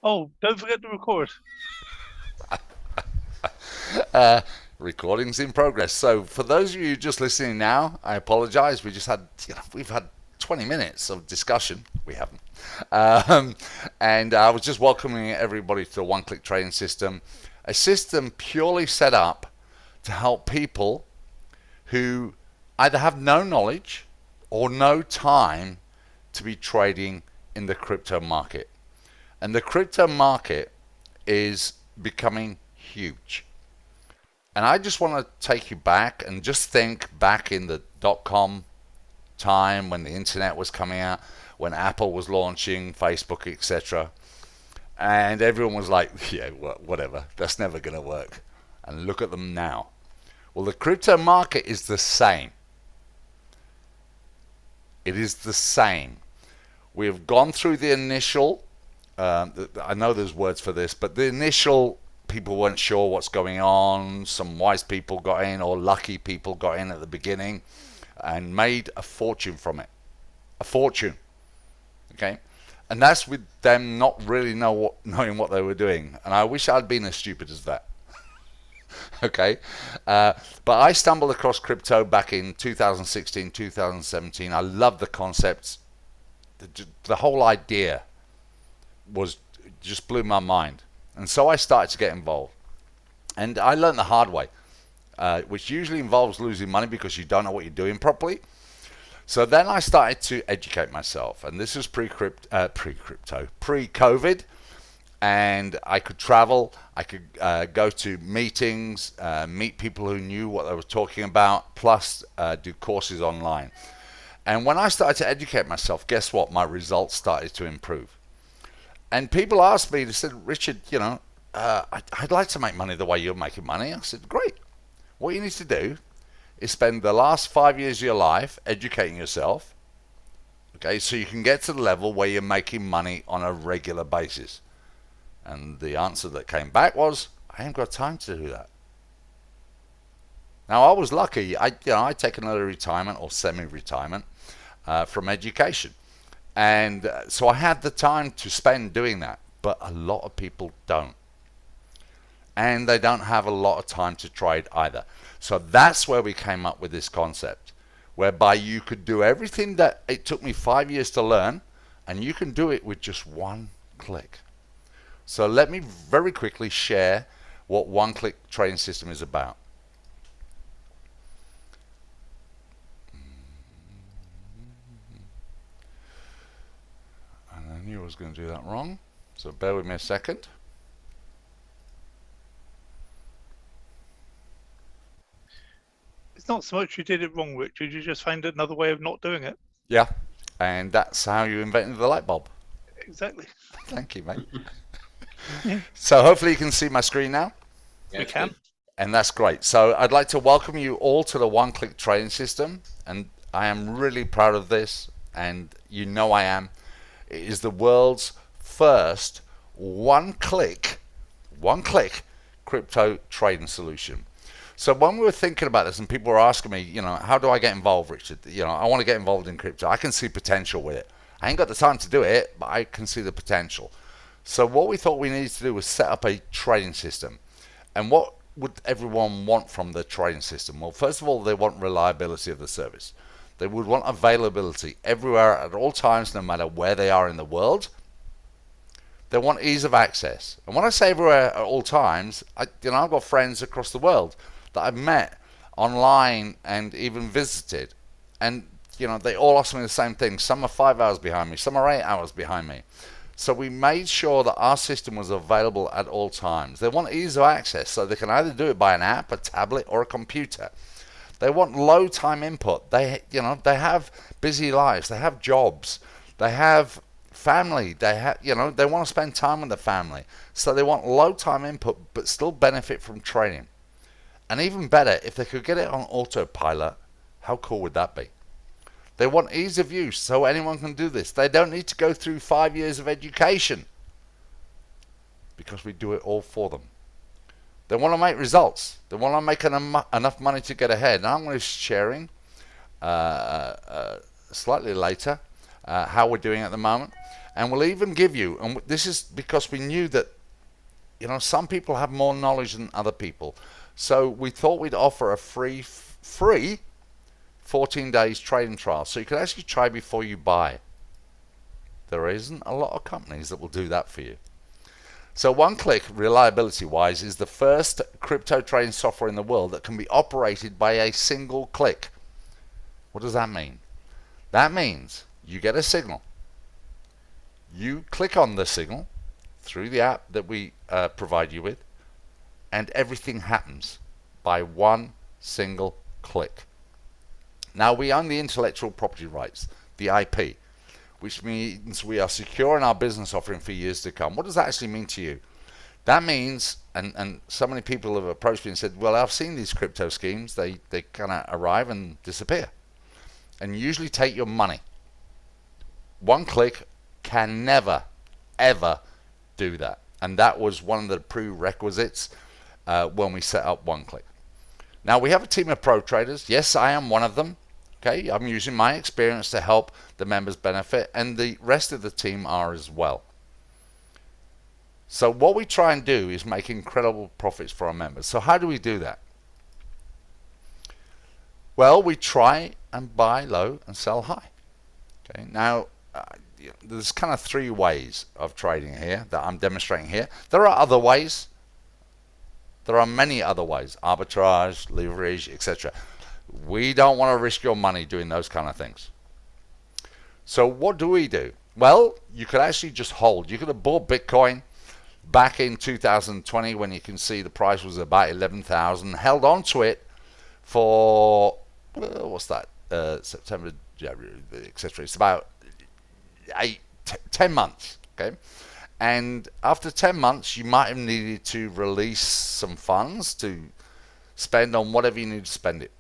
Oh, don't forget to record. Recordings in progress. So for those of you just listening now, I apologise. We've had 20 minutes of discussion. We haven't. Um, and I was just welcoming everybody to the one-click trading system, a system purely set up to help people who either have no knowledge or no time to be trading in the crypto market. And the crypto market is becoming huge. And I just want to take you back and just think back in the .com time when the internet was coming out, when Apple was launching, Facebook, etc. And everyone was like, yeah, whatever, that's never going to work. And look at them now. Well, the crypto market is the same. It is the same. We have gone through the initial, I know there's words for this, but the initial people weren't sure what's going on. Some wise people got in, or lucky people got in at the beginning and made a fortune from it. A fortune. Okay? And that's with them not really knowing what they were doing. And I wish I'd been as stupid as that. Okay? But I stumbled across crypto back in 2016, 2017. I love the concepts. The whole idea was just blew my mind. And so I started to get involved. And I learned the hard way, which usually involves losing money because you don't know what you're doing properly. So then I started to educate myself, and this was pre-COVID, and I could travel, I could go to meetings, meet people who knew what they were talking about, plus do courses online. And when I started to educate myself, guess what? My results started to improve. And people asked me, they said, Richard, I'd like to make money the way you're making money. I said, great. What you need to do is spend the last 5 years of your life educating yourself, okay, so you can get to the level where you're making money on a regular basis. And the answer that came back was, I ain't got time to do that. Now, I was lucky. I'd taken early retirement or semi-retirement from education. And so I had the time to spend doing that. But a lot of people don't. And they don't have a lot of time to trade either. So that's where we came up with this concept, whereby you could do everything that it took me 5 years to learn, and you can do it with just one click. So let me very quickly share what one-click trading system is about. And I knew I was going to do that wrong, so bear with me a second. It's not so much you did it wrong, Richard. You just found another way of not doing it. Yeah, and that's how you invented the light bulb. Exactly. Thank you, mate. Yeah, So hopefully you can see my screen now. Yeah, we it's can. good. And that's great. So I'd like to welcome you all to the one-click trading system, and I am really proud of this, and you know I am. It is the world's first one-click crypto trading solution. So when we were thinking about this, and people were asking me, how do I get involved, Richard? I want to get involved in crypto. I can see potential with it. I ain't got the time to do it, but I can see the potential. So what we thought we needed to do was set up a trading system. And what would everyone want from the trading system? Well, first of all, they want reliability of the service. They would want availability everywhere at all times, no matter where they are in the world. They want ease of access. And when I say everywhere at all times, I've got friends across the world that I've met online and even visited. And, they all ask me the same thing. Some are 5 hours behind me, some are 8 hours behind me. So we made sure that our system was available at all times. They want ease of access, so they can either do it by an app, a tablet, or a computer. They want low time input. They have busy lives. They have jobs. They have family. They want to spend time with the family. So they want low time input, but still benefit from trading. And even better, if they could get it on autopilot, how cool would that be? They want ease of use, so anyone can do this. They don't need to go through 5 years of education because we do it all for them. They want to make results. They want to make enough money to get ahead. And I'm going to be sharing slightly later how we're doing at the moment. And we'll even give you, and this is because we knew that, some people have more knowledge than other people. So we thought we'd offer a free 14 days trading trial. So you could actually try before you buy. There isn't a lot of companies that will do that for you. So OneClick, reliability-wise, is the first crypto trading software in the world that can be operated by a single click. What does that mean? That means you get a signal. You click on the signal through the app that we provide you with, and everything happens by one single click. Now, we own the intellectual property rights, the IP, which means we are secure in our business offering for years to come. What does that actually mean to you? That means, and so many people have approached me and said, well, I've seen these crypto schemes. They kind of arrive and disappear and usually take your money. OneClick can never, ever do that. And that was one of the prerequisites when we set up OneClick. Now, we have a team of pro traders. Yes, I am one of them. Okay, I'm using my experience to help the members benefit, and the rest of the team are as well. So what we try and do is make incredible profits for our members. So how do we do that? Well, we try and buy low and sell high. Okay, now there's kind of three ways of trading here that I'm demonstrating here. There are other ways. There are many other ways: arbitrage, leverage, etc. We don't want to risk your money doing those kind of things. So what do we do? Well, you could actually just hold. You could have bought Bitcoin back in 2020 when you can see the price was about 11,000, held on to it for, what's that, September, January, etc. It's about 10 months, okay? And after 10 months, you might have needed to release some funds to spend on whatever you need to spend it.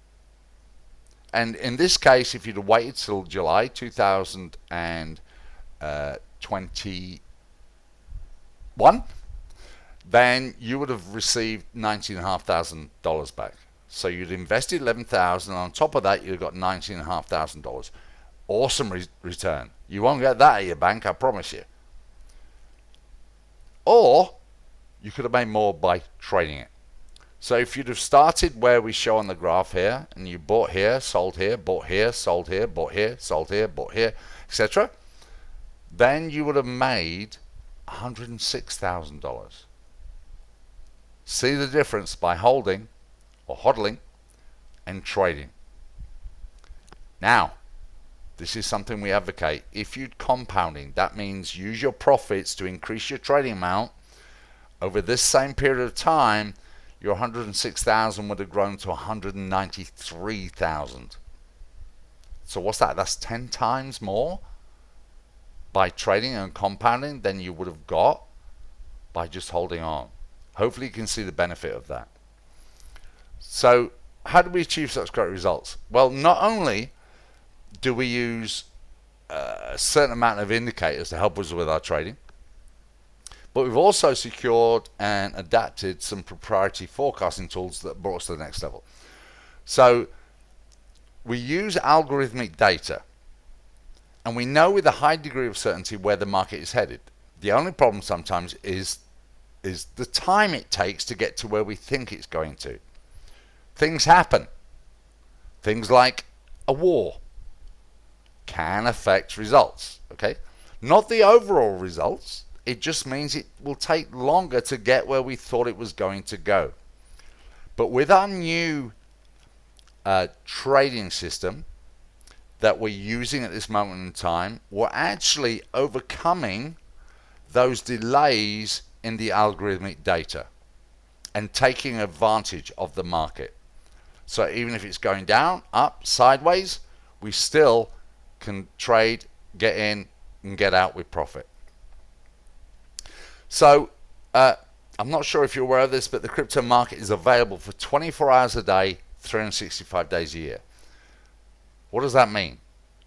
And in this case, if you'd have waited till July 2021, then you would have received $19,500 back. So you'd invested $11,000, and on top of that, you'd got $19,500. Awesome return. You won't get that at your bank, I promise you. Or you could have made more by trading it. So if you'd have started where we show on the graph here, and you bought here, sold here, bought here, sold here, bought here, sold here, bought here, etc., then you would have made $106,000. See the difference by holding or hodling and trading. Now, this is something we advocate. If you're compounding, that means use your profits to increase your trading amount. Over this same period of time, your 106,000 would have grown to 193,000. So what's that? That's 10 times more by trading and compounding than you would have got by just holding on. Hopefully you can see the benefit of that. So how do we achieve such great results? Well, not only do we use a certain amount of indicators to help us with our trading, but we've also secured and adapted some proprietary forecasting tools that brought us to the next level. So we use algorithmic data, and we know with a high degree of certainty where the market is headed. The only problem sometimes is the time it takes to get to where we think it's going to. Things happen. Things like a war can affect results, okay? Not the overall results. It just means it will take longer to get where we thought it was going to go. But with our new trading system that we're using at this moment in time, we're actually overcoming those delays in the algorithmic data and taking advantage of the market. So even if it's going down, up, sideways, we still can trade, get in, and get out with profit. So I'm not sure if you're aware of this, but the crypto market is available for 24 hours a day, 365 days a year. What does that mean?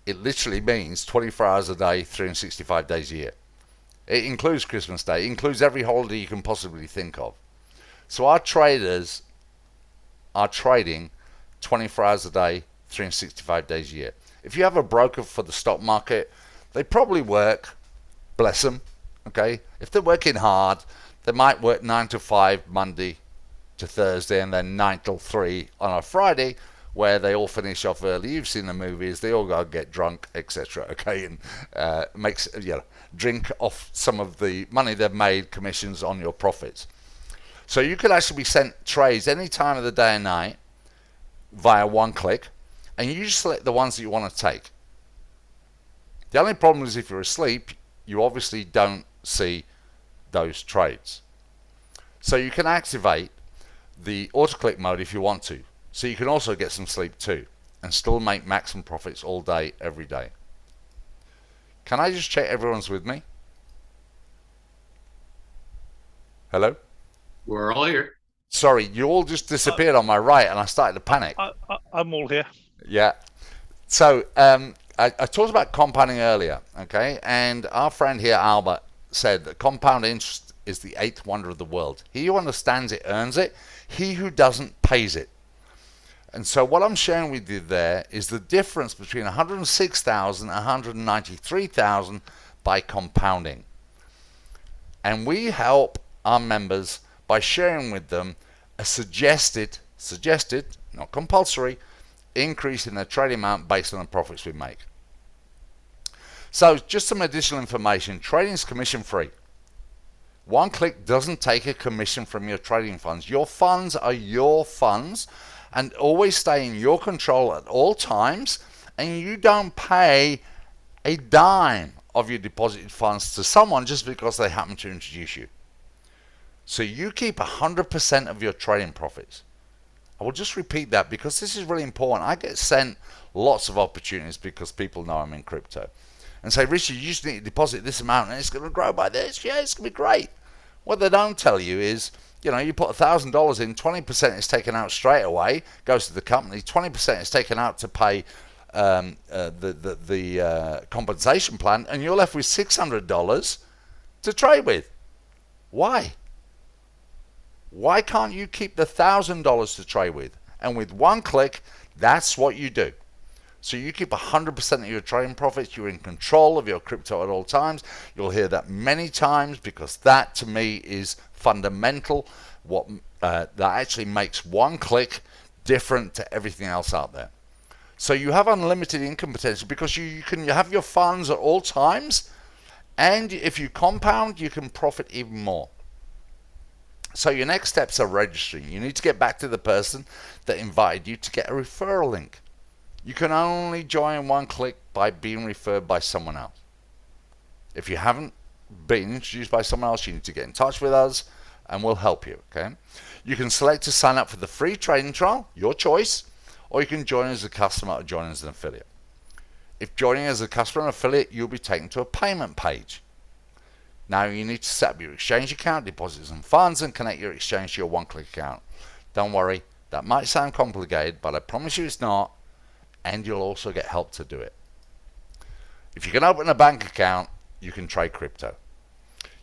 It literally means 24 hours a day, 365 days a year. It includes Christmas Day. It includes every holiday you can possibly think of. So our traders are trading 24 hours a day, 365 days a year. If you have a broker for the stock market, they probably work bless them. Okay, if they're working hard, they might work 9 to 5 Monday to Thursday, and then 9 till 3 on a Friday, where they all finish off early. You've seen the movies; they all go get drunk, etc. Okay, and drink off some of the money they've made, commissions on your profits. So you could actually be sent trades any time of the day and night via one click, and you just select the ones that you want to take. The only problem is if you're asleep, you obviously don't see those trades. So you can activate the auto-click mode if you want to. So you can also get some sleep too and still make maximum profits all day, every day. Can I just check everyone's with me? Hello? We're all here. Sorry, you all just disappeared on my right and I started to panic. I'm all here. Yeah. So I talked about compounding earlier, okay? And our friend here, Albert, said that compound interest is the eighth wonder of the world. He who understands it earns it. He who doesn't pays it. And so what I'm sharing with you there is the difference between 106,000 and 193,000 by compounding. And we help our members by sharing with them a suggested, not compulsory, increase in their trading amount based on the profits we make. So just some additional information. Trading is commission free. One click doesn't take a commission from your trading funds. Your funds are your funds and always stay in your control at all times, and you don't pay a dime of your deposited funds to someone just because they happen to introduce you. So you keep 100% of your trading profits. I will just repeat that because this is really important. I get sent lots of opportunities because people know I'm in crypto and say, Richard, you just need to deposit this amount and it's going to grow by this. Yeah, it's going to be great. What they don't tell you is, you put $1,000 in, 20% is taken out straight away, goes to the company, 20% is taken out to pay the compensation plan, and you're left with $600 to trade with. Why? Why can't you keep the $1,000 to trade with? And with one click, that's what you do. So you keep 100% of your trading profits. You're in control of your crypto at all times. You'll hear that many times because that to me is fundamental. What that actually makes one click different to everything else out there. So you have unlimited income potential because you can have your funds at all times, and if you compound, you can profit even more. So your next steps are registering. You need to get back to the person that invited you to get a referral link. You can only join one click by being referred by someone else. If you haven't been introduced by someone else, you need to get in touch with us and we'll help you, okay? You can select to sign up for the free trading trial, your choice, or you can join as a customer or join as an affiliate. If joining as a customer or affiliate, you'll be taken to a payment page. Now you need to set up your exchange account, deposit some funds, and connect your exchange to your one-click account. Don't worry, that might sound complicated, but I promise you it's not, and you'll also get help to do it. If you can open a bank account, you can trade crypto.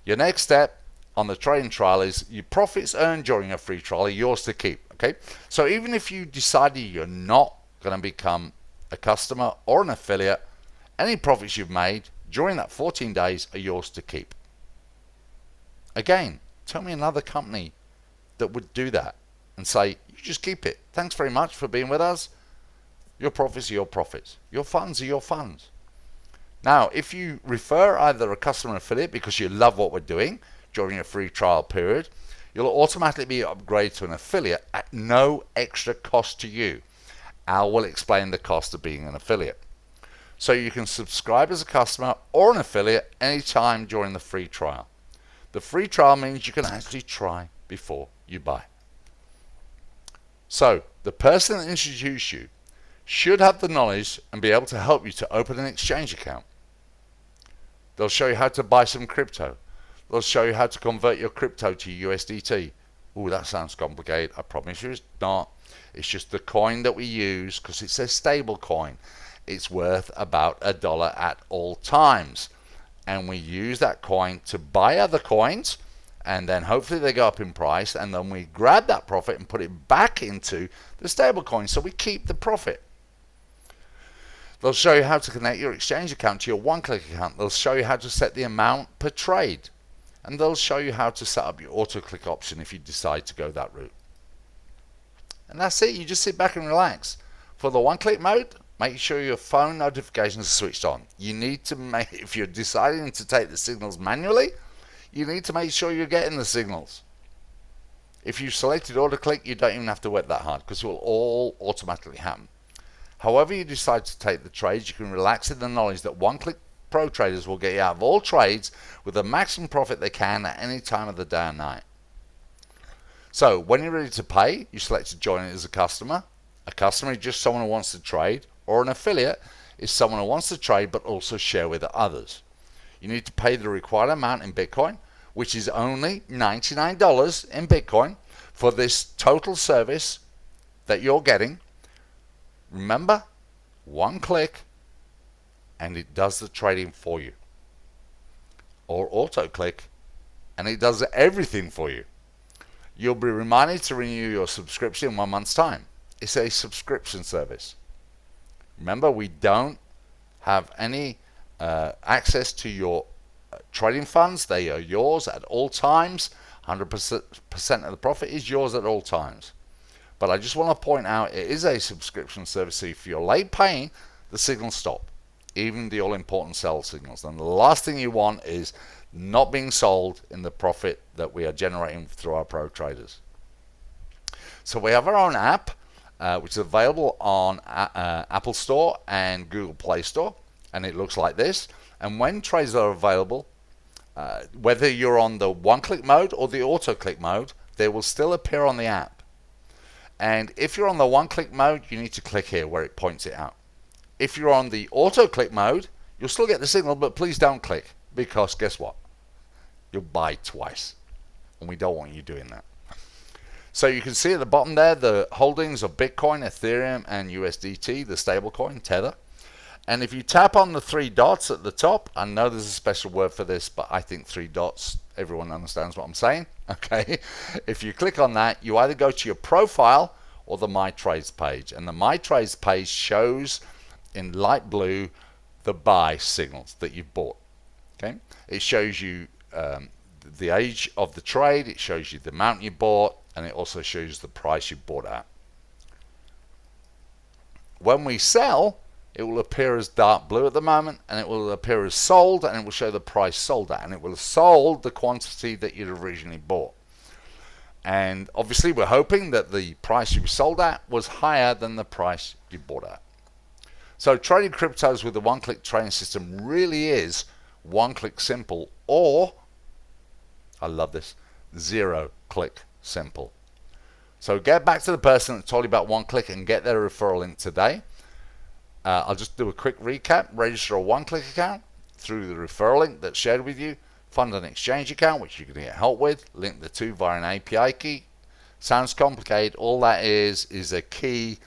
Your next step on the trading trial is your profits earned during a free trial are yours to keep, okay? So even if you decided you're not going to become a customer or an affiliate, any profits you've made during that 14 days are yours to keep. Again, tell me another company that would do that and say, you just keep it. Thanks very much for being with us. Your profits are your profits. Your funds are your funds. Now, if you refer either a customer or affiliate because you love what we're doing during a free trial period, you'll automatically be upgraded to an affiliate at no extra cost to you. Al will explain the cost of being an affiliate. So you can subscribe as a customer or an affiliate anytime during the free trial. The free trial means you can actually try before you buy. So the person that introduced you should have the knowledge and be able to help you to open an exchange account. They'll show you how to buy some crypto. They'll show you how to convert your crypto to USDT. Ooh, that sounds complicated. I promise you it's not. It's just the coin that we use because it's a stable coin. It's worth about $1 at all times. And we use that coin to buy other coins, and then hopefully they go up in price, and then we grab that profit and put it back into the stable coin so we keep the profit. They'll show you how to connect your exchange account to your one-click account. They'll show you how to set the amount per trade. And they'll show you how to set up your auto-click option if you decide to go that route. And that's it. You just sit back and relax. For the one-click mode, make sure your phone notifications are switched on. You need to make, if you're deciding to take the signals manually, you need to make sure you're getting the signals. If you've selected auto-click, you don't even have to work that hard because it will all automatically happen. However you decide to take the trades, you can relax in the knowledge that one-click pro traders will get you out of all trades with the maximum profit they can at any time of the day and night. So when you're ready to pay, you select to join it as a customer. A customer is just someone who wants to trade, or an affiliate is someone who wants to trade but also share with others. You need to pay the required amount in Bitcoin, which is only $99 in Bitcoin for this total service that you're getting. Remember, one click and it does the trading for you. Or auto click and it does everything for you. You'll be reminded to renew your subscription in 1 month's time. It's a subscription service. Remember, we don't have any access to your trading funds. They are yours at all times. 100% of the profit is yours at all times. But I just want to point out it is a subscription service, so if you're late paying, the signals stop. Even the all-important sell signals. And the last thing you want is not being sold in the profit that we are generating through our pro traders. So we have our own app, which is available on Apple Store and Google Play Store, and it looks like this. And when trades are available, whether you're on the one-click mode or the auto-click mode, they will still appear on the app. And if you're on the one-click mode, you need to click here where it points it out. If you're on the auto-click mode, you'll still get the signal, but please don't click, because guess what? You'll buy twice, and we don't want you doing that. So you can see at the bottom there the holdings of Bitcoin, Ethereum, and USDT, the stablecoin, Tether. And if you tap on the three dots at the top, I know there's a special word for this, but I think three dots, everyone understands what I'm saying. Okay. If you click on that, you either go to your profile or the My Trades page. And the My Trades page shows in light blue the buy signals that you've bought. Okay. It shows you the age of the trade, it shows you the amount you bought, and it also shows the price you bought at. When we sell, it will appear as dark blue at the moment, and it will appear as sold, and it will show the price sold at, and it will have sold the quantity that you'd originally bought. And obviously we're hoping that the price you sold at was higher than the price you bought at. So trading cryptos with the one-click trading system really is one-click simple, or, I love this, zero-click simple. So get back to the person that told you about one-click and get their referral link today. I'll just do a quick recap. Register a one-click account through the referral link that's shared with you. Fund an exchange account, which you can get help with. Link the two via an API key. Sounds complicated. All that is a key.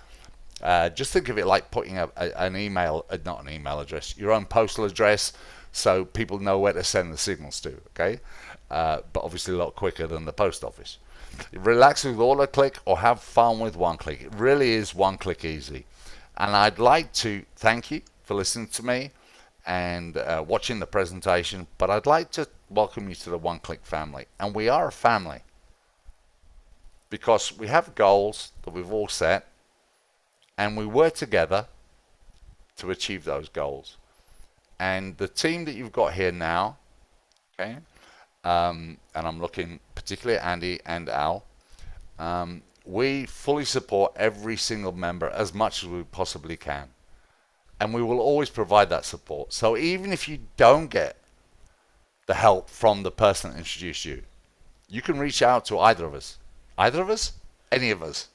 Just think of it like putting an email, not an email address, your own postal address, so people know where to send the signals to. Okay, but obviously a lot quicker than the post office. Relax with auto-click or have fun with one-click. It really is one-click easy. And I'd like to thank you for listening to me and watching the presentation, but I'd like to welcome you to the one-click family. And we are a family because we have goals that we've all set, and we work together to achieve those goals. And the team that you've got here now, okay, and I'm looking particularly at Andy and Al, we fully support every single member as much as we possibly can. And we will always provide that support. So even if you don't get the help from the person that introduced you, you can reach out to either of us. Either of us? Any of us.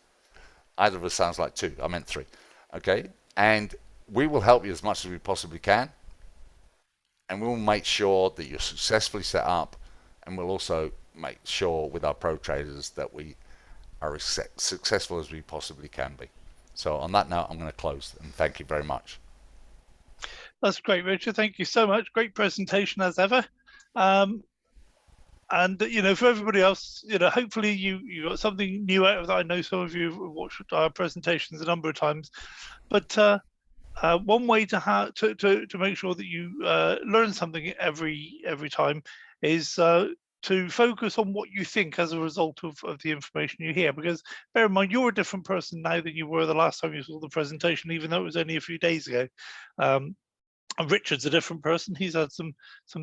Either of us sounds like two. I meant three. Okay? And we will help you as much as we possibly can. And we will make sure that you're successfully set up. And we'll also make sure with our pro traders that we are as successful as we possibly can be. So on that note, I'm going to close, and thank you very much. That's great, Richard. Thank you so much. Great presentation as ever. And for everybody else, hopefully you got something new out of that. I know some of you have watched our presentations a number of times, but one way to make sure that you learn something every time is to focus on what you think as a result of the information you hear. Because bear in mind, you're a different person now than you were the last time you saw the presentation, even though it was only a few days ago. And Richard's a different person. He's had some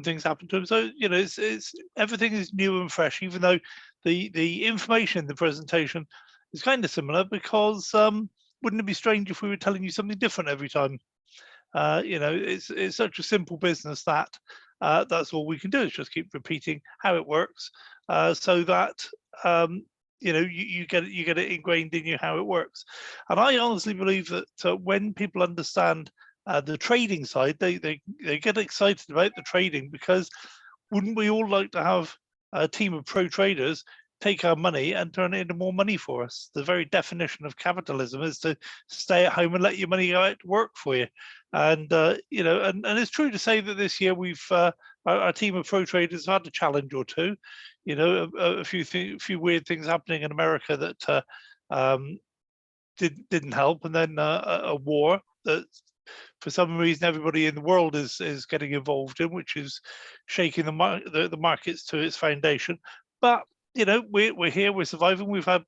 things happen to him. So it's everything is new and fresh, even though the information in the presentation is kind of similar. Because wouldn't it be strange if we were telling you something different every time? It's such a simple business that that's all we can do is just keep repeating how it works, so that you get it ingrained in you how it works. And I honestly believe that when people understand the trading side, they get excited about the trading, because wouldn't we all like to have a team of pro traders take our money and turn it into more money for us? The very definition of capitalism is to stay at home and let your money go out to work for you. And and it's true to say that this year we've our team of pro traders had a challenge or two. A few weird things happening in America that didn't help, and then a war that for some reason everybody in the world is getting involved in, which is shaking the markets to its foundation. But we're here, we're surviving. We've had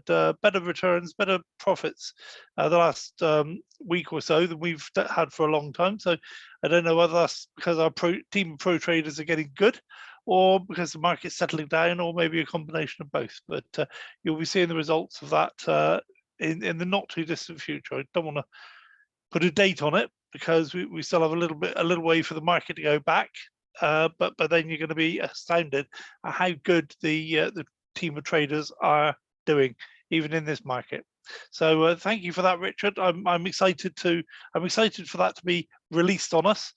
better returns, better profits the last week or so than we've had for a long time. So I don't know whether that's because our team of pro traders are getting good, or because the market's settling down, or maybe a combination of both. But you'll be seeing the results of that in the not too distant future. I don't want to put a date on it, because we still have a little way for the market to go back. But then you're going to be astounded at how good the team of traders are doing, even in this market. So thank you for that, Richard. I'm excited for that to be released on us.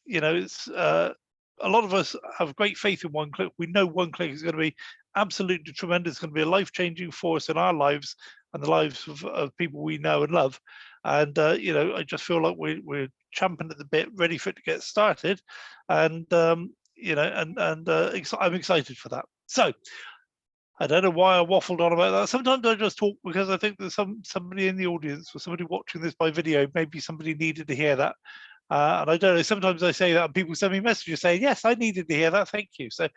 It's a lot of us have great faith in OneClick. We know OneClick is going to be absolutely tremendous. It's going to be a life-changing force in our lives and the lives of people we know and love. And I just feel like we're champing at the bit, ready for it to get started. And I'm excited for that. So I don't know why I waffled on about that. Sometimes I just talk because I think there's somebody in the audience, or somebody watching this by video. Maybe somebody needed to hear that. And I don't know, sometimes I say that and people send me messages saying, yes, I needed to hear that, thank you. So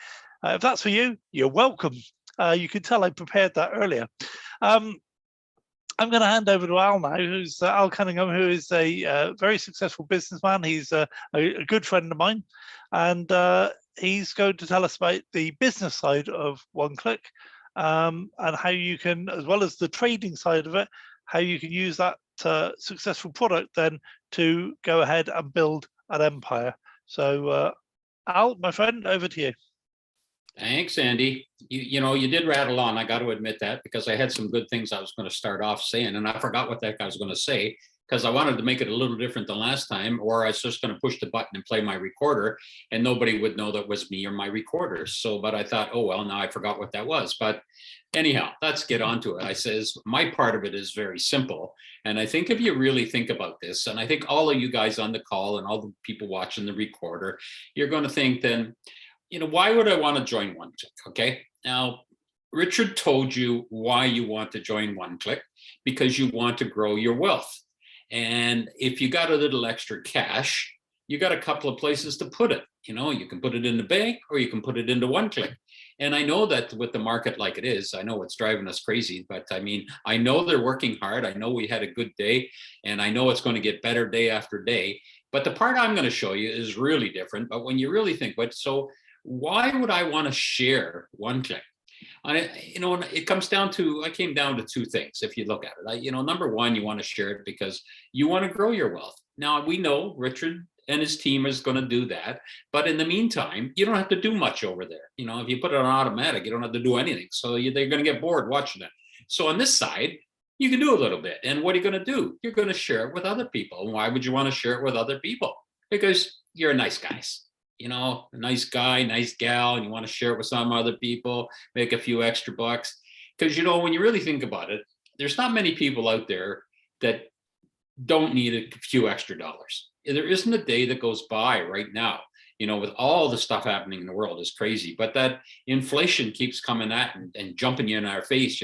if that's for you, you're welcome. You can tell I prepared that earlier. I'm going to hand over to Al now, who's Al Cunningham, who is a very successful businessman. He's a good friend of mine, and he's going to tell us about the business side of OneClick, and how you can, as well as the trading side of it, how you can use that successful product then to go ahead and build an empire. So Al, my friend, over to you. Thanks, Andy. You did rattle on. I got to admit that, because I had some good things I was going to start off saying, and I forgot what the heck I was going to say, because I wanted to make it a little different than last time, or I was just going to push the button and play my recorder, and nobody would know that was me or my recorder. So, but I thought, oh, well, now I forgot what that was. But anyhow, let's get on to it. I says, my part of it is very simple. And I think if you really think about this, and I think all of you guys on the call and all the people watching the recorder, you're going to think then, why would I want to join OneClick? Okay. Now, Richard told you why you want to join OneClick, because you want to grow your wealth. And if you got a little extra cash, you got a couple of places to put it. You can put it in the bank, or you can put it into OneClick. And I know that with the market like it is, I know it's driving us crazy, but I mean, I know they're working hard. I know we had a good day, and I know it's going to get better day after day. But the part I'm going to show you is really different. But when you really think, so why would I want to share OneClick? It comes down to, I came down to two things. If you look at it, number one, you want to share it because you want to grow your wealth. Now, we know Richard and his team is going to do that. But in the meantime, you don't have to do much over there. If you put it on automatic, you don't have to do anything. So they're going to get bored watching it. So on this side, you can do a little bit. And what are you going to do? You're going to share it with other people. And why would you want to share it with other people? Because you're nice guys. A nice guy, nice gal, and you want to share it with some other people, make a few extra bucks. Because, when you really think about it, there's not many people out there that don't need a few extra dollars. There isn't a day that goes by right now with all the stuff happening in the world is crazy. But that inflation keeps coming at and jumping you in our face.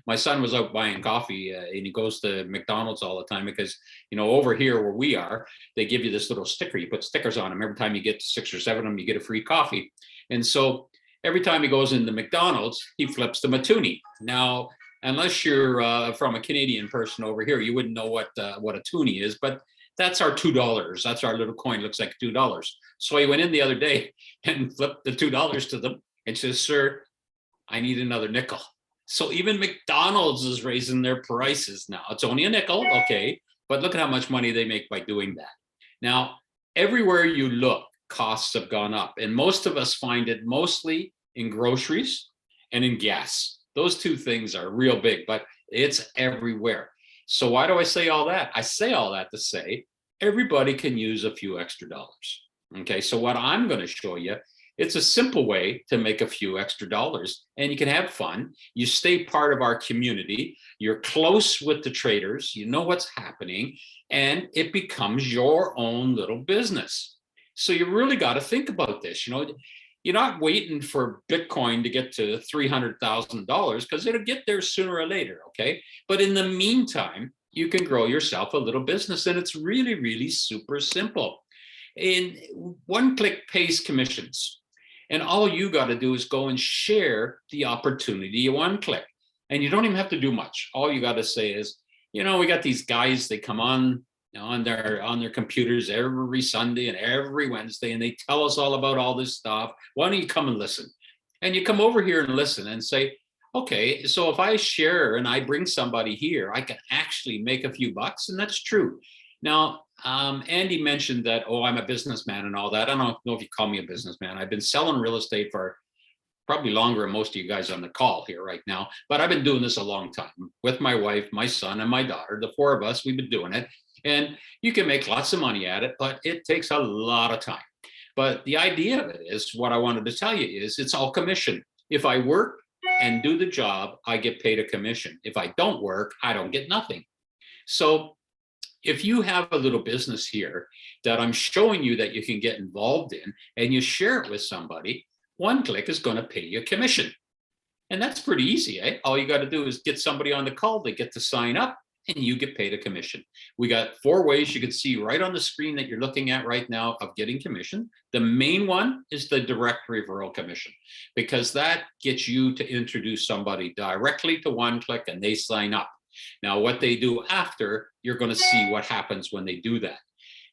My son was out buying coffee and he goes to McDonald's all the time because, over here where we are, they give you this little sticker. You put stickers on them. Every time you get to 6 or 7 of them, you get a free coffee. And so every time he goes into McDonald's, he flips them a toonie. Now, unless you're from a Canadian person over here, you wouldn't know what a toonie is, but that's our $2. That's our little coin. Looks like $2. So he went in the other day and flipped the $2 to them and says, "Sir, I need another nickel." So even McDonald's is raising their prices now. It's only a nickel, okay, but look at how much money they make by doing that. Now, everywhere you look, costs have gone up, and most of us find it mostly in groceries and in gas. Those two things are real big, but it's everywhere. So why do I say all that? I say all that to say everybody can use a few extra dollars. Okay, so what I'm going to show you, it's a simple way to make a few extra dollars, and you can have fun. You stay part of our community. You're close with the traders. You know what's happening, and it becomes your own little business. So you really got to think about this. You're not waiting for Bitcoin to get to $300,000 because it'll get there sooner or later, okay? But in the meantime, you can grow yourself a little business, and it's really, really super simple. And one-click pays commissions, and all you got to do is go and share the opportunity of one-click, and you don't even have to do much. All you got to say is, we got these guys, they come on their computers every Sunday and every Wednesday, and they tell us all about all this stuff. Why don't you come and listen? And you come over here and listen and say, okay, so if I share and I bring somebody here, I can actually make a few bucks. And that's true. Now, Andy mentioned that, I'm a businessman and all that. I don't know if you call me a businessman. I've been selling real estate for probably longer than most of you guys on the call here right now, but I've been doing this a long time with my wife, my son, and my daughter. The 4 of us, we've been doing it. And you can make lots of money at it, but it takes a lot of time. But the idea of it is, what I wanted to tell you is, it's all commission. If I work and do the job, I get paid a commission. If I don't work, I don't get nothing. So if you have a little business here that I'm showing you that you can get involved in, and you share it with somebody, one-click is going to pay you a commission. And that's pretty easy, eh? All you got to do is get somebody on the call, they get to sign up, and you get paid a commission. We got 4 ways you can see right on the screen that you're looking at right now of getting commission. The main one is the direct referral commission, because that gets you to introduce somebody directly to one-click and they sign up. Now, what they do after, you're going to see what happens when they do that.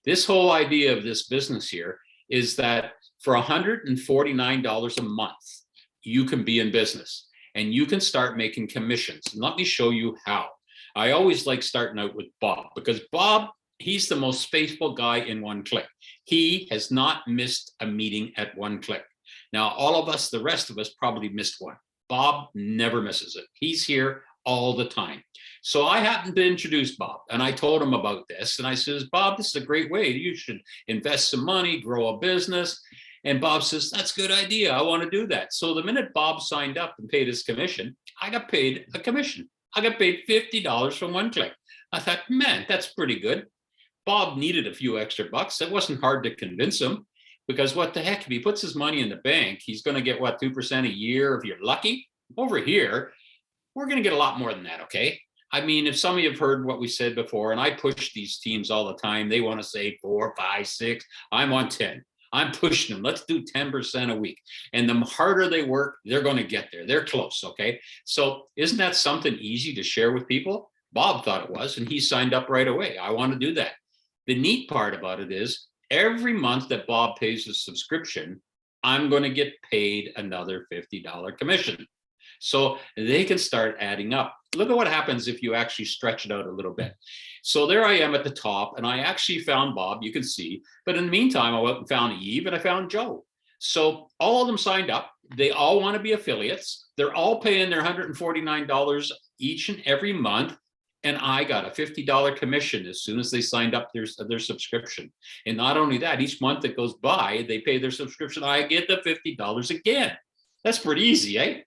This whole idea of this business here is that for $149 a month, you can be in business and you can start making commissions. And let me show you how. I always like starting out with Bob, because Bob, he's the most faithful guy in one-click. He has not missed a meeting at one-click. Now, all of us, the rest of us, probably missed one. Bob never misses it. He's here all the time. So I happened to introduce Bob, and I told him about this. And I says, Bob, this is a great way. You should invest some money, grow a business. And Bob says, that's a good idea. I want to do that. So the minute Bob signed up and paid his commission, I got paid a commission. I got paid $50 from one-click. I thought, man, that's pretty good. Bob needed a few extra bucks. It wasn't hard to convince him, because what the heck, if he puts his money in the bank, he's going to get, 2% a year if you're lucky? Over here, we're going to get a lot more than that, okay? I mean, if some of you have heard what we said before, and I push these teams all the time, they want to say 4, 5, 6. I'm on 10. I'm pushing them. Let's do 10% a week. And the harder they work, they're going to get there. They're close, okay? So isn't that something easy to share with people? Bob thought it was, and he signed up right away. I want to do that. The neat part about it is, every month that Bob pays his subscription, I'm going to get paid another $50 commission. So they can start adding up. Look at what happens if you actually stretch it out a little bit. So there I am at the top, and I actually found Bob, you can see. But in the meantime, I went and found Eve, and I found Joe. So all of them signed up. They all want to be affiliates. They're all paying their $149 each and every month. And I got a $50 commission as soon as they signed up their subscription. And not only that, each month that goes by, they pay their subscription, I get the $50 again. That's pretty easy, eh?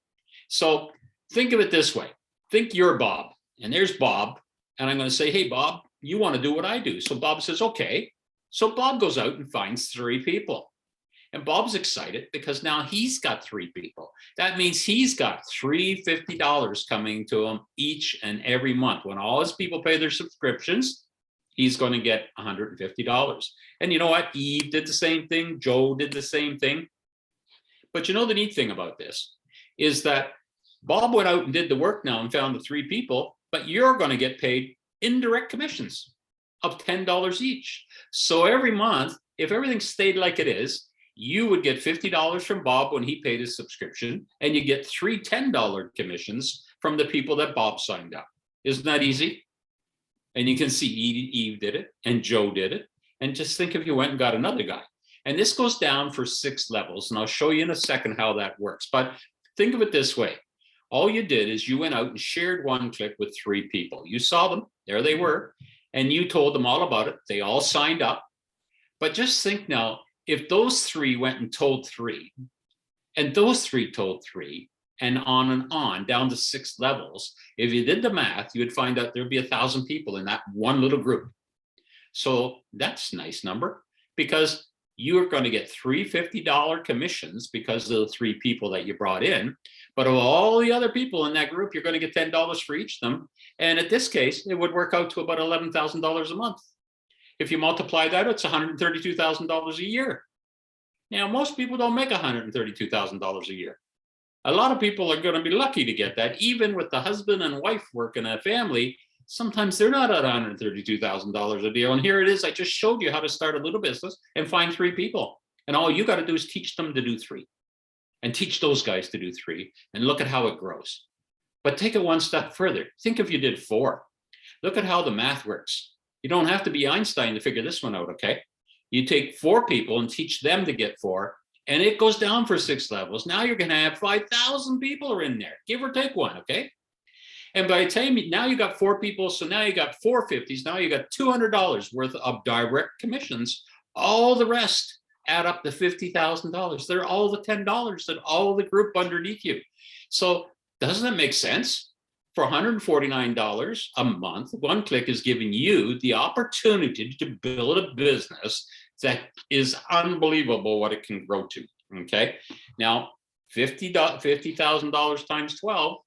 So think of it this way. Think you're Bob, and there's Bob. And I'm going to say, hey, Bob, you want to do what I do. So Bob says, okay. So Bob goes out and finds 3 people. And Bob's excited because now he's got 3 people. That means he's got $350 coming to him each and every month. When all his people pay their subscriptions, he's going to get $150. And you know what? Eve did the same thing. Joe did the same thing. But you know, the neat thing about this is that Bob went out and did the work now and found the 3 people, but you're going to get paid indirect commissions of $10 each. So every month, if everything stayed like it is, you would get $50 from Bob when he paid his subscription, and you get 3 $10 commissions from the people that Bob signed up. Isn't that easy? And you can see Eve did it, and Joe did it. And just think if you went and got another guy. And this goes down for 6 levels. And I'll show you in a second how that works. But think of it this way. All you did is you went out and shared OneClick with 3 people. You saw them, there they were, and you told them all about it. They all signed up. But just think now, if those 3 went and told 3, and those 3 told 3, and on down to 6 levels, if you did the math, you would find out there'd be 1,000 people in that one little group. So that's a nice number, because you're going to get $350 commissions because of the 3 people that you brought in. But of all the other people in that group, you're going to get $10 for each of them. And at this case, it would work out to about $11,000 a month. If you multiply that, it's $132,000 a year. Now, most people don't make $132,000 a year. A lot of people are going to be lucky to get that, even with the husband and wife working a family. Sometimes they're not at $132,000 a deal. And here it is. I just showed you how to start a little business and find 3 people. And all you got to do is teach them to do 3, and teach those guys to do 3, and look at how it grows. But take it one step further. Think if you did 4. Look at how the math works. You don't have to be Einstein to figure this one out, okay? You take 4 people and teach them to get 4, and it goes down for 6 levels. Now you're going to have 5,000 people are in there, give or take 1, okay? And by the time now you got 4 people, so now you got 4 50s. Now you got $200 worth of direct commissions. All the rest add up to $50,000. They're all the $10 that all the group underneath you. So doesn't it make sense? For $149 a month, OneClick is giving you the opportunity to build a business that is unbelievable what it can grow to. Okay. Now, $50,000 times 12.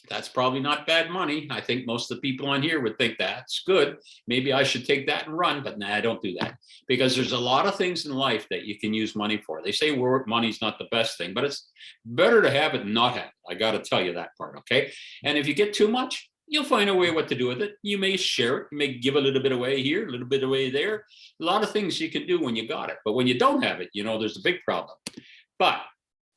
That's probably not bad money. I think most of the people on here would think that's good. Maybe I should take that and run, but nah, I don't do that, because there's a lot of things in life that you can use money for. They say money's not the best thing, but it's better to have it than not have it. I got to tell you that part, okay? And if you get too much, you'll find a way what to do with it. You may share it, you may give a little bit away here, a little bit away there. A lot of things you can do when you got it, but when you don't have it, you know, there's a big problem. But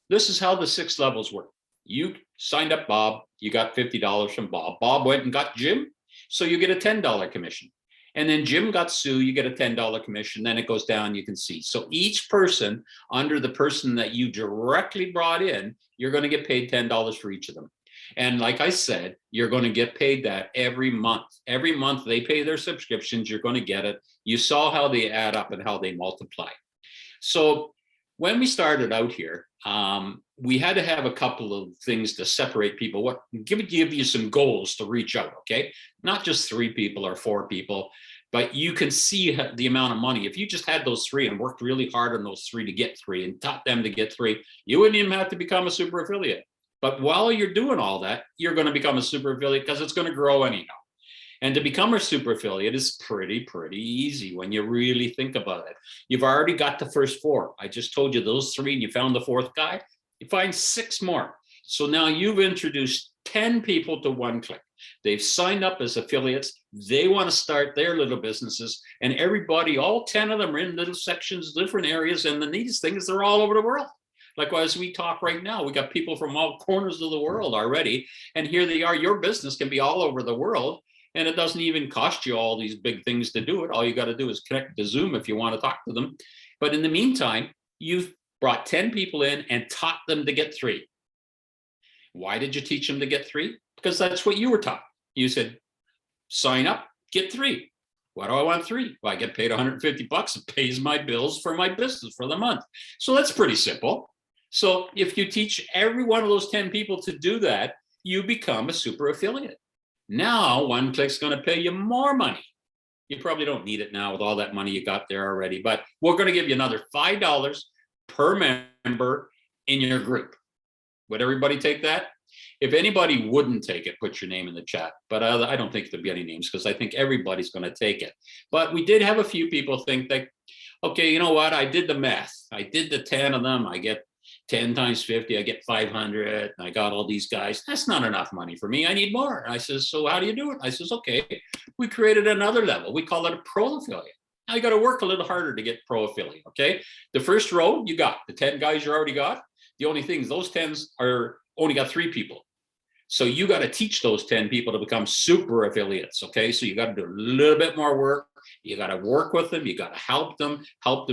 this is how the 6 levels work. You signed up Bob, you got $50 from Bob. Bob went and got Jim, so you get a $10 commission. And then Jim got Sue, you get a $10 commission. Then it goes down, you can see. So each person under the person that you directly brought in, you're going to get paid $10 for each of them. And like I said, you're going to get paid that every month. Every month they pay their subscriptions, you're going to get it. You saw how they add up and how they multiply. So when we started out here, we had to have a couple of things to separate people. Give you some goals to reach out, okay? Not just 3 people or 4 people, but you can see the amount of money. If you just had those 3 and worked really hard on those 3 to get 3 and taught them to get 3, you wouldn't even have to become a super affiliate. But while you're doing all that, you're going to become a super affiliate because it's going to grow anyhow. And to become a super affiliate is pretty easy when you really think about it. You've already got the first 4. I just told you those 3 and you found the 4th guy. You find 6 more. So now you've introduced 10 people to OneClick. They've signed up as affiliates. They want to start their little businesses. And everybody, all 10 of them are in little sections, different areas. And the neatest thing is they're all over the world. Like as we talk right now, we got people from all corners of the world already. And here they are. Your business can be all over the world. And it doesn't even cost you all these big things to do it. All you got to do is connect to Zoom if you want to talk to them. But in the meantime, you've brought 10 people in and taught them to get 3. Why did you teach them to get 3? Because that's what you were taught. You said, sign up, get 3. Why do I want 3? Well, I get paid $150. It pays my bills for my business for the month. So that's pretty simple. So if you teach every one of those 10 people to do that, you become a super affiliate. Now OneClick's going to pay you more money. You probably don't need it now with all that money you got there already, but we're going to give you another $5 per member in your group. Would everybody take that? If anybody wouldn't take it, put your name in the chat. But I don't think there'll be any names because I think everybody's going to take it. But we did have a few people think that, okay, you know what? I did the math. I did the 10 of them. I get 10 times 50, I get 500. I got all these guys. That's not enough money for me. I need more. I says, so how do you do it? I says, okay, we created another level. We call it a pro affiliate. Now you got to work a little harder to get pro affiliate. Okay. The first row you got, the 10 guys you already got. The only thing is those 10s are only got 3 people. So you got to teach those 10 people to become super affiliates. Okay. So you got to do a little bit more work. You got to work with them. You got to help them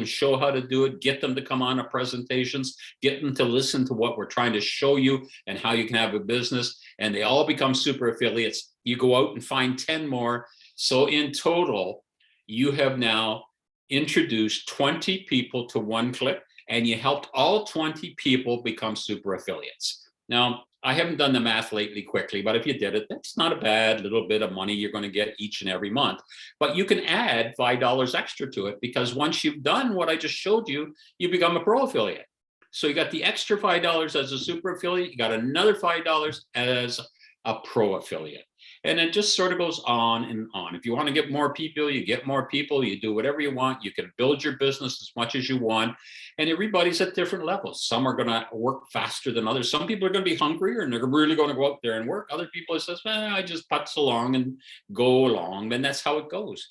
show how to do it, get them to come on to presentations, get them to listen to what we're trying to show you and how you can have a business. And they all become super affiliates. You go out and find 10 more. So in total, you have now introduced 20 people to One-Click, and you helped all 20 people become super affiliates. Now, I haven't done the math lately quickly, but if you did it, that's not a bad little bit of money you're going to get each and every month. But you can add $5 extra to it, because once you've done what I just showed you, you become a pro affiliate. So you got the extra $5 as a super affiliate, you got another $5 as a pro affiliate. And it just sort of goes on and on. If you want to get more people, you get more people, you do whatever you want. You can build your business as much as you want. And everybody's at different levels. Some are going to work faster than others. Some people are going to be hungrier and they're really going to go out there and work. Other people says, well, I just putz along and go along. Then that's how it goes.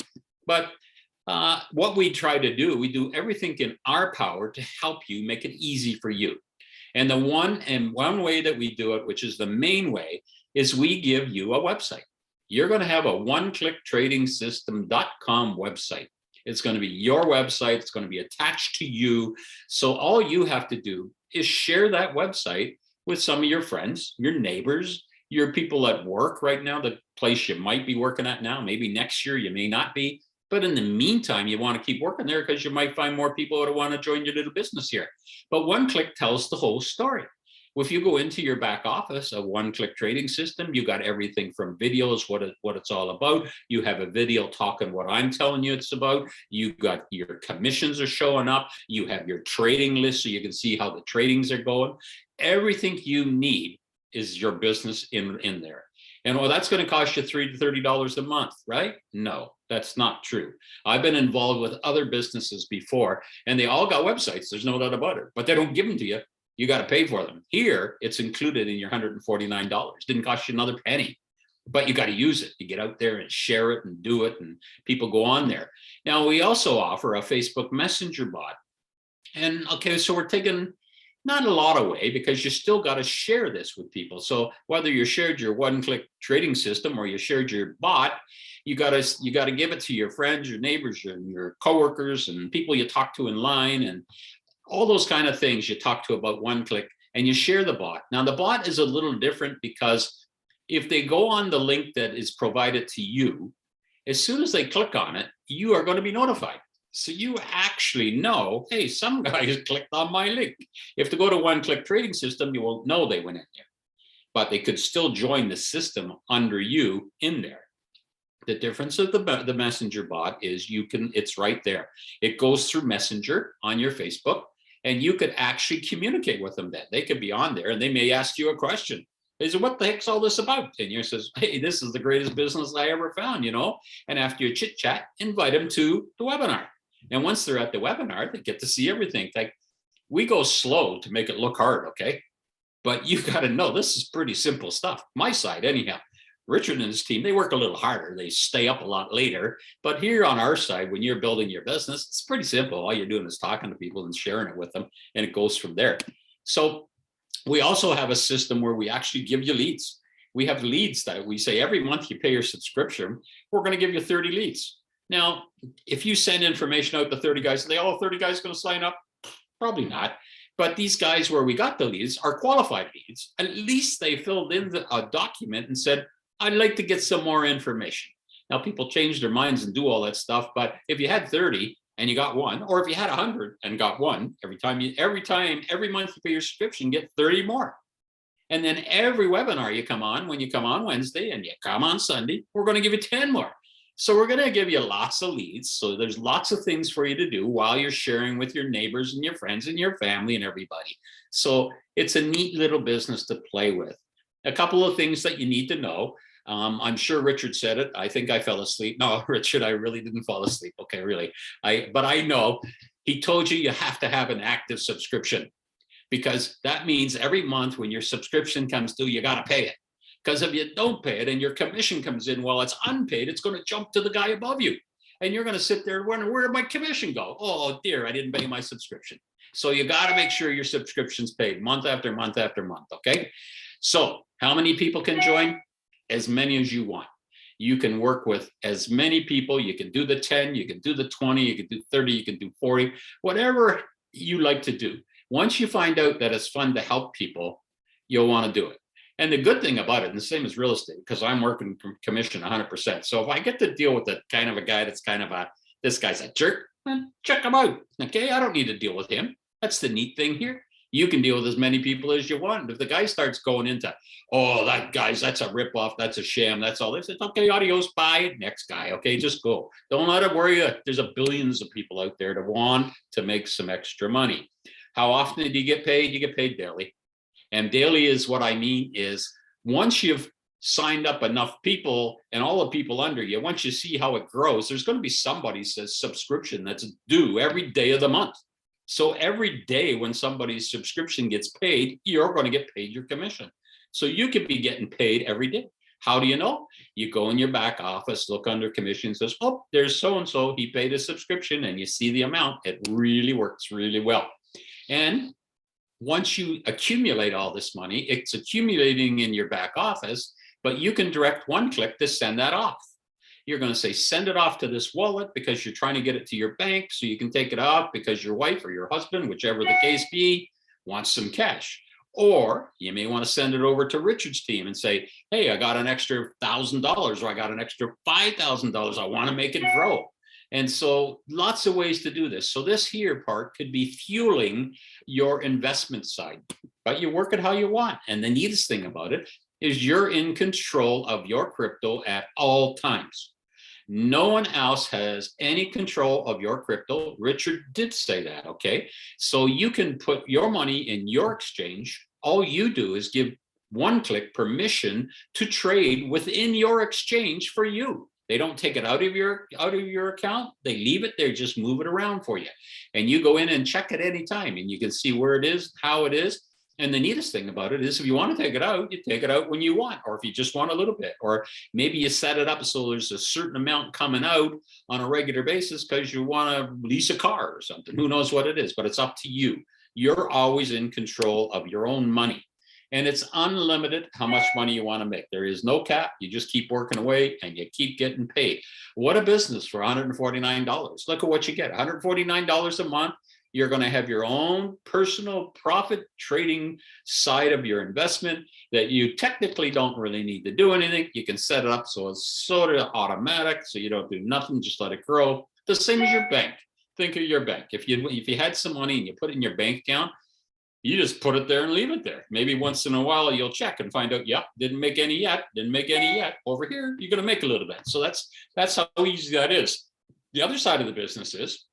But what we try to do, we do everything in our power to help you, make it easy for you. And the one way that we do it, which is the main way, is we give you a website. You're going to have a oneclicktradingsystem.com website. It's going to be your website. It's going to be attached to you. So all you have to do is share that website with some of your friends, your neighbors, your people at work right now, the place you might be working at now. Maybe next year you may not be. But in the meantime, you want to keep working there because you might find more people that want to join your little business here. But One-Click tells the whole story. Well, if you go into your back office of One-Click Trading System, you got everything from videos, what it's all about. You have a video talking what I'm telling you it's about. You got your commissions are showing up. You have your trading list so you can see how the tradings are going. Everything you need is your business in there. And well, that's going to cost you $30 to $30 a month, right? No, that's not true. I've been involved with other businesses before, and they all got websites. There's no doubt about it, but they don't give them to you. You got to pay for them. Here, it's included in your $149. Didn't cost you another penny, but you got to use it. You get out there and share it and do it, and people go on there. Now, we also offer a Facebook Messenger bot. And okay, so we're taking not a lot away because you still got to share this with people. So whether you shared your One-Click Trading System or you shared your bot, you got to give it to your friends, your neighbors, your coworkers, and people you talk to in line, and all those kind of things you talk to about One-Click, and you share the bot. Now, the bot is a little different because if they go on the link that is provided to you, as soon as they click on it, you are going to be notified. So you actually know, hey, some guy has clicked on my link. If they go to One-Click Trading System, you won't know they went in there, but they could still join the system under you in there. The difference of the Messenger bot is it's right there. It goes through Messenger on your Facebook, and you could actually communicate with them then. They could be on there and they may ask you a question. They say, what the heck's all this about? And you says, hey, this is the greatest business I ever found, And after you chit chat, invite them to the webinar. And once they're at the webinar, they get to see everything. Like, we go slow to make it look hard, okay? But you got to know this is pretty simple stuff. My side, anyhow. Richard and his team, they work a little harder. They stay up a lot later. But here on our side, when you're building your business, it's pretty simple. All you're doing is talking to people and sharing it with them, and it goes from there. So we also have a system where we actually give you leads. We have leads that we say every month you pay your subscription, we're going to give you 30 leads. Now, if you send information out to 30 guys, are they all 30 guys going to sign up? Probably not. But these guys where we got the leads are qualified leads. At least they filled in a document and said, I'd like to get some more information. Now, people change their minds and do all that stuff. But if you had 30 and you got one, or if you had 100 and got one, every month you pay your subscription, get 30 more. And then every webinar you come on, when you come on Wednesday and you come on Sunday, we're going to give you 10 more. So we're going to give you lots of leads. So there's lots of things for you to do while you're sharing with your neighbors and your friends and your family and everybody. So it's a neat little business to play with. A couple of things that you need to know. I'm sure Richard said it. I think I fell asleep. No, Richard, I really didn't fall asleep. Okay, really. But I know he told you have to have an active subscription, because that means every month when your subscription comes due, you got to pay it. Because if you don't pay it and your commission comes in while it's unpaid, it's going to jump to the guy above you. And you're going to sit there and wonder, where did my commission go? Oh dear, I didn't pay my subscription. So you got to make sure your subscription's paid month after month after month. Okay. So how many people can join? As many as you want. You can work with as many people. You can do the 10, you can do the 20, you can do 30, you can do 40, whatever you like to do. Once you find out that it's fun to help people, you'll want to do it. And the good thing about it, and the same as real estate, because I'm working from commission 100%. So if I get to deal with the kind of a guy that's kind of this guy's a jerk, check him out. Okay, I don't need to deal with him. That's the neat thing here. You can deal with as many people as you want. If the guy starts going into, oh, that's a ripoff, that's a sham, that's all this, it's okay, adios, bye, next guy. Okay, just go. Don't let it worry you. There's a billions of people out there that want to make some extra money. How often do you get paid? You get paid daily. And daily is what I mean is once you've signed up enough people and all the people under you, once you see how it grows, there's going to be somebody's subscription that's due every day of the month. So every day when somebody's subscription gets paid, you're going to get paid your commission. So you could be getting paid every day. How do you know? You go in your back office, look under commission, says, oh, there's so-and-so, he paid a subscription, and you see the amount. It really works really well. And once you accumulate all this money, it's accumulating in your back office, but you can direct one click to send that off. You're going to say, send it off to this wallet because you're trying to get it to your bank so you can take it off because your wife or your husband, whichever the case be, wants some cash. Or you may want to send it over to Richard's team and say, hey, I got an extra $1,000 or I got an extra $5,000. I want to make it grow. And so lots of ways to do this. So this here part could be fueling your investment side, but you work it how you want. And the neatest thing about it is you're in control of your crypto at all times. No one else has any control of your crypto. Richard did say that, okay? So you can put your money in your exchange. All you do is give one click permission to trade within your exchange for you. They don't take it out of your account. They leave it there, just move it around for you. And you go in and check it anytime and you can see where it is, how it is. And the neatest thing about it is if you want to take it out, you take it out when you want, or if you just want a little bit, or maybe you set it up so there's a certain amount coming out on a regular basis because you want to lease a car or something. Who knows what it is, but it's up to you. You're always in control of your own money. And it's unlimited how much money you want to make. There is no cap. You just keep working away and you keep getting paid. What a business for $149. Look at what you get, $149 a month. You're going to have your own personal profit trading side of your investment that you technically don't really need to do anything. You can set it up so it's sort of automatic, so you don't do nothing, just let it grow. The same as your bank. Think of your bank. If you had some money and you put it in your bank account, you just put it there and leave it there. Maybe once in a while you'll check and find out, yep, didn't make any yet, didn't make any yet. Over here, you're going to make a little bit. So that's how easy that is. The other side of the business is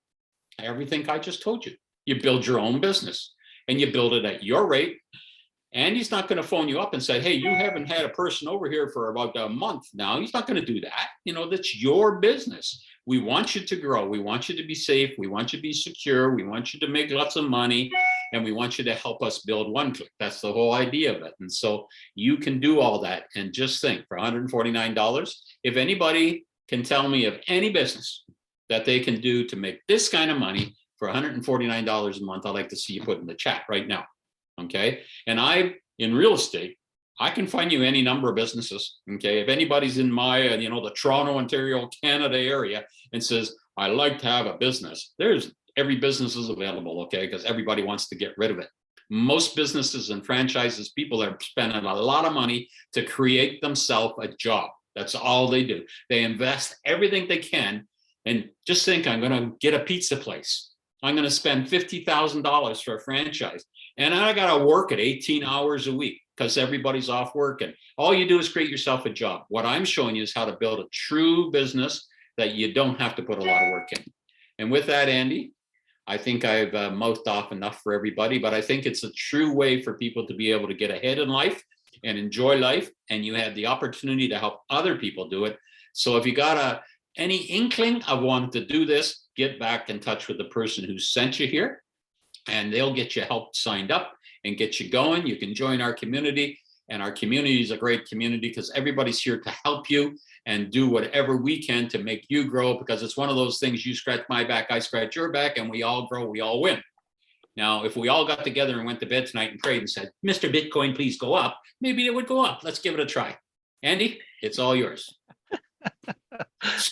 everything I just told you. You build your own business and you build it at your rate. And he's not going to phone you up and say, hey, you haven't had a person over here for about a month now. He's not going to do that. That's your business. We want you to grow. We want you to be safe. We want you to be secure. We want you to make lots of money. And we want you to help us build one click. That's the whole idea of it. And so you can do all that. And just think, for $149, if anybody can tell me of any business that they can do to make this kind of money for $149 a month, I'd like to see you put in the chat right now. Okay. And in real estate, I can find you any number of businesses. Okay. If anybody's in my, the Toronto, Ontario, Canada area and says, I like to have a business, every business is available. Okay. Because everybody wants to get rid of it. Most businesses and franchises, people are spending a lot of money to create themselves a job. That's all they do. They invest everything they can. And just think, I'm going to get a pizza place. I'm going to spend $50,000 for a franchise. And I got to work at 18 hours a week because everybody's off work. And all you do is create yourself a job. What I'm showing you is how to build a true business that you don't have to put a lot of work in. And with that, Andy, I think I've mouthed off enough for everybody, but I think it's a true way for people to be able to get ahead in life and enjoy life. And you have the opportunity to help other people do it. So if you got any inkling of wanting to do this, get back in touch with the person who sent you here, and they'll get you help signed up and get you going. You can join our community, and our community is a great community because everybody's here to help you and do whatever we can to make you grow, because it's one of those things, you scratch my back, I scratch your back, and we all grow, we all win. Now, if we all got together and went to bed tonight and prayed and said, Mr. Bitcoin, please go up, maybe it would go up. Let's give it a try. Andy, it's all yours.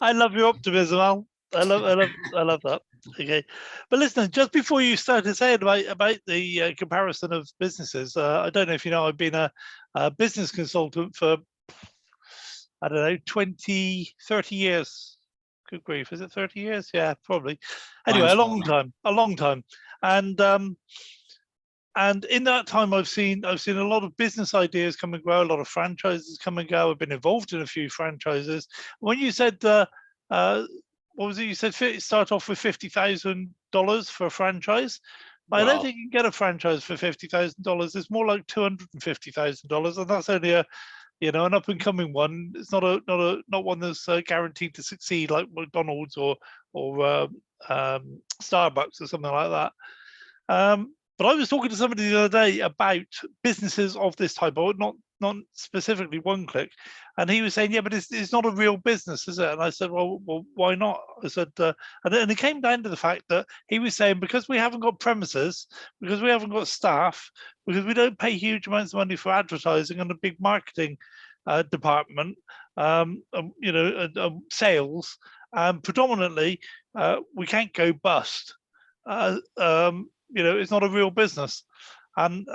I love your optimism, Al. I love that. Okay, but listen, just before you started saying about the comparison of businesses, I don't know if you know, I've been a business consultant for, I don't know, 20, 30 years. Good grief, is it 30 years? Yeah, probably. Anyway, a long time. And in that time, I've seen a lot of business ideas come and grow, a lot of franchises come and go. I've been involved in a few franchises. When you said, what was it? You said start off with $50,000 for a franchise. I don't think you can get a franchise for $50,000. It's more like $250,000, and that's only an up and coming one. It's not one that's guaranteed to succeed like McDonald's or Starbucks or something like that. But I was talking to somebody the other day about businesses of this type, or not specifically One Click, and he was saying, yeah, but it's not a real business, is it? And I said, well, why not? I said, and it came down to the fact that he was saying, because we haven't got premises, because we haven't got staff, because we don't pay huge amounts of money for advertising and a big marketing department, sales, predominantly, we can't go bust. It's not a real business. And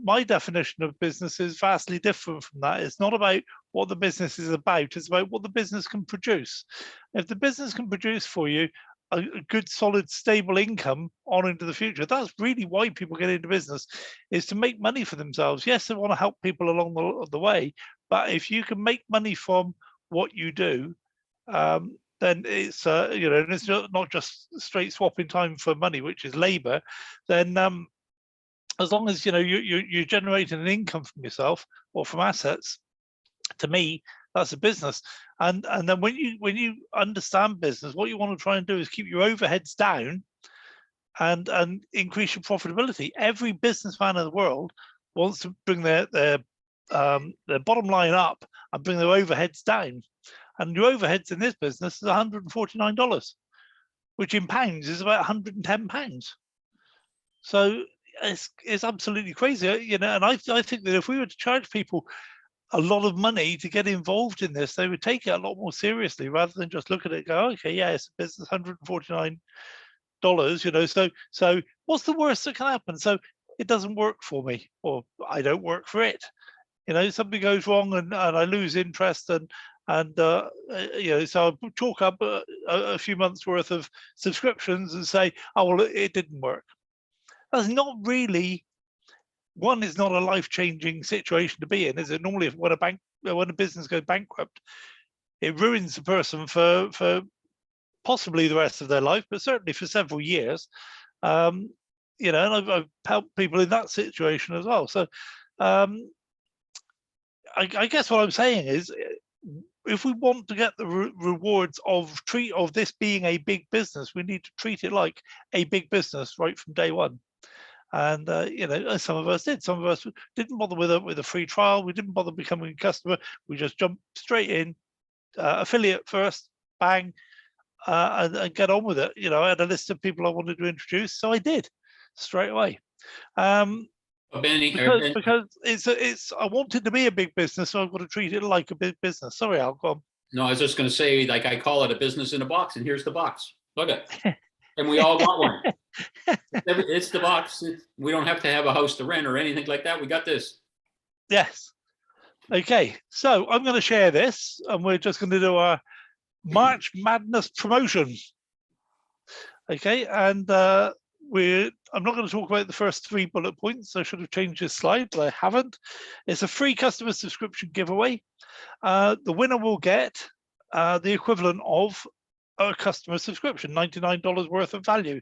my definition of business is vastly different from that. It's not about what the business is about. It's about what the business can produce. If the business can produce for you a good, solid, stable income on into the future, that's really why people get into business, is to make money for themselves. Yes, they want to help people along the way, but if you can make money from what you do, then it's and it's not just straight swapping time for money, which is labor. Then as long as you're generating an income from yourself or from assets, to me that's a business. And then when you understand business, what you want to try and do is keep your overheads down and increase your profitability. Every businessman in the world wants to bring their bottom line up and bring their overheads down. And your overheads in this business is $149, which in pounds is about £110. So it's absolutely crazy, and I think that if we were to charge people a lot of money to get involved in this, they would take it a lot more seriously rather than just look at it and go, okay, yeah, it's a business, $149, so what's the worst that can happen? So it doesn't work for me, or I don't work for it. Something goes wrong and I lose interest, so I'll chalk up a few months worth of subscriptions and say, oh, well, it didn't work. That's not really, one, is not a life-changing situation to be in, is it? Normally, when a business goes bankrupt, it ruins the person for possibly the rest of their life, but certainly for several years. And I've helped people in that situation as well. So I guess what I'm saying is, if we want to get the rewards of this being a big business, we need to treat it like a big business right from day one. And some of us did. Some of us didn't bother with a free trial. We didn't bother becoming a customer. We just jumped straight in, affiliate first, bang, and get on with it. I had a list of people I wanted to introduce, so I did straight away. Because it's I wanted to be a big business, so I've got to treat it like a big business. Sorry, Al, go on. No, I was just going to say, like, I call it a business in a box, and here's the box. Look at it. And we all got one. It's the box. We don't have to have a house to rent or anything like that. We got this. Yes. Okay, so I'm going to share this, and we're just going to do our March Madness promotion. Okay, and I'm not going to talk about the first 3 bullet points. I should have changed this slide, but I haven't. It's a free customer subscription giveaway. The winner will get the equivalent of a customer subscription, $99 worth of value.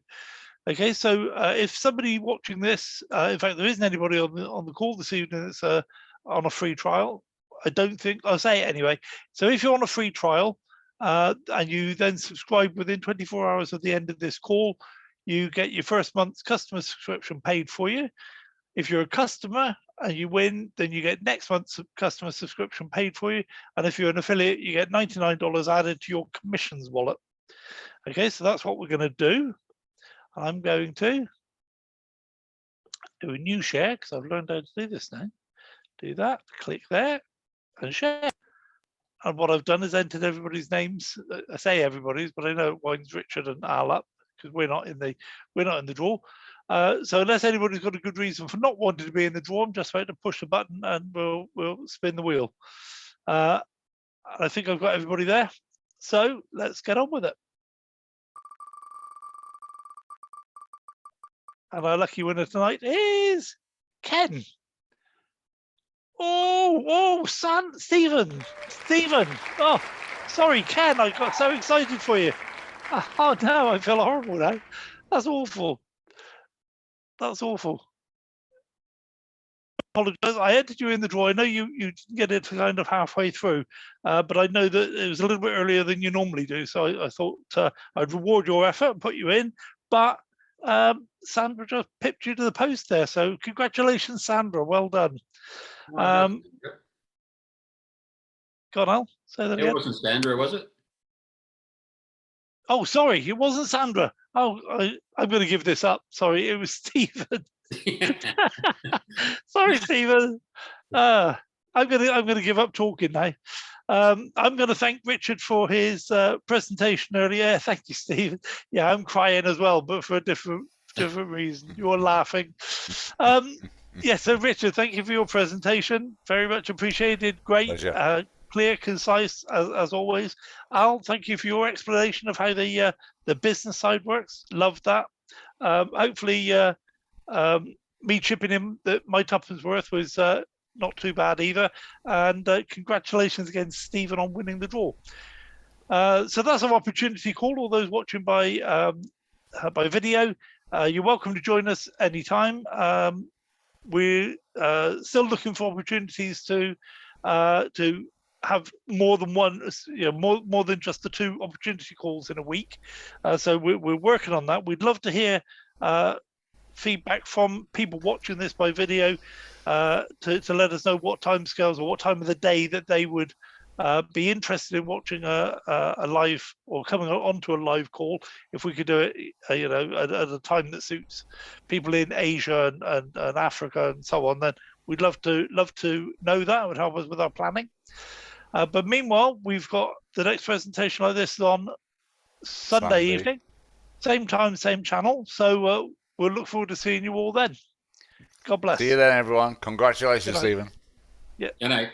Okay, so if somebody watching this, in fact, there isn't anybody on the call this evening that's on a free trial. I don't think, I'll say it anyway. So if you're on a free trial and you then subscribe within 24 hours of the end of this call, you get your first month's customer subscription paid for you. If you're a customer and you win, then you get next month's customer subscription paid for you. And if you're an affiliate, you get $99 added to your commissions wallet. Okay, so that's what we're going to do. I'm going to do a new share because I've learned how to do this now. Do that, click there and share. And what I've done is entered everybody's names. I say everybody's, but I know it winds Richard and Al up because we're not in the draw. So unless anybody's got a good reason for not wanting to be in the draw, I'm just about to push the button and we'll spin the wheel. I think I've got everybody there. So let's get on with it. And our lucky winner tonight is Ken. Stephen. Oh, sorry, Ken. I got so excited for you. Oh no, I feel horrible now. That's awful. That's awful. Apologize. I entered you in the draw. I know you didn't get it kind of halfway through, but I know that it was a little bit earlier than you normally do. So I thought I'd reward your effort and put you in. But Sandra just pipped you to the post there. So congratulations, Sandra. Well done. Go on, Al. Say that again. It wasn't Sandra, was it? Oh, sorry, it wasn't Sandra. Oh, I'm going to give this up. Sorry, it was Stephen. Sorry, Stephen. I'm going to give up talking now. I'm going to thank Richard for his presentation earlier. Thank you, Stephen. Yeah, I'm crying as well, but for a different reason. You're laughing. Yeah, so Richard, thank you for your presentation. Very much appreciated. Great, clear, concise, as always. Al, thank you for your explanation of how the business side works. Love that. Hopefully, me chipping in that my tuppence worth was not too bad either. And congratulations again, Stephen, on winning the draw. So that's our opportunity call. All those watching by video, you're welcome to join us anytime. We're still looking for opportunities to have more than one, more than just the 2 opportunity calls in a week. So we're working on that. We'd love to hear feedback from people watching this by video to let us know what timescales or what time of the day that they would be interested in watching a live or coming onto a live call. If we could do it, at a time that suits people in Asia and Africa and so on, then we'd love to know that. It would help us with our planning. But meanwhile, we've got the next presentation like this on Sunday evening, same time, same channel. So we'll look forward to seeing you all then. God bless. See you then, everyone. Congratulations, Stephen. Yeah. Good night.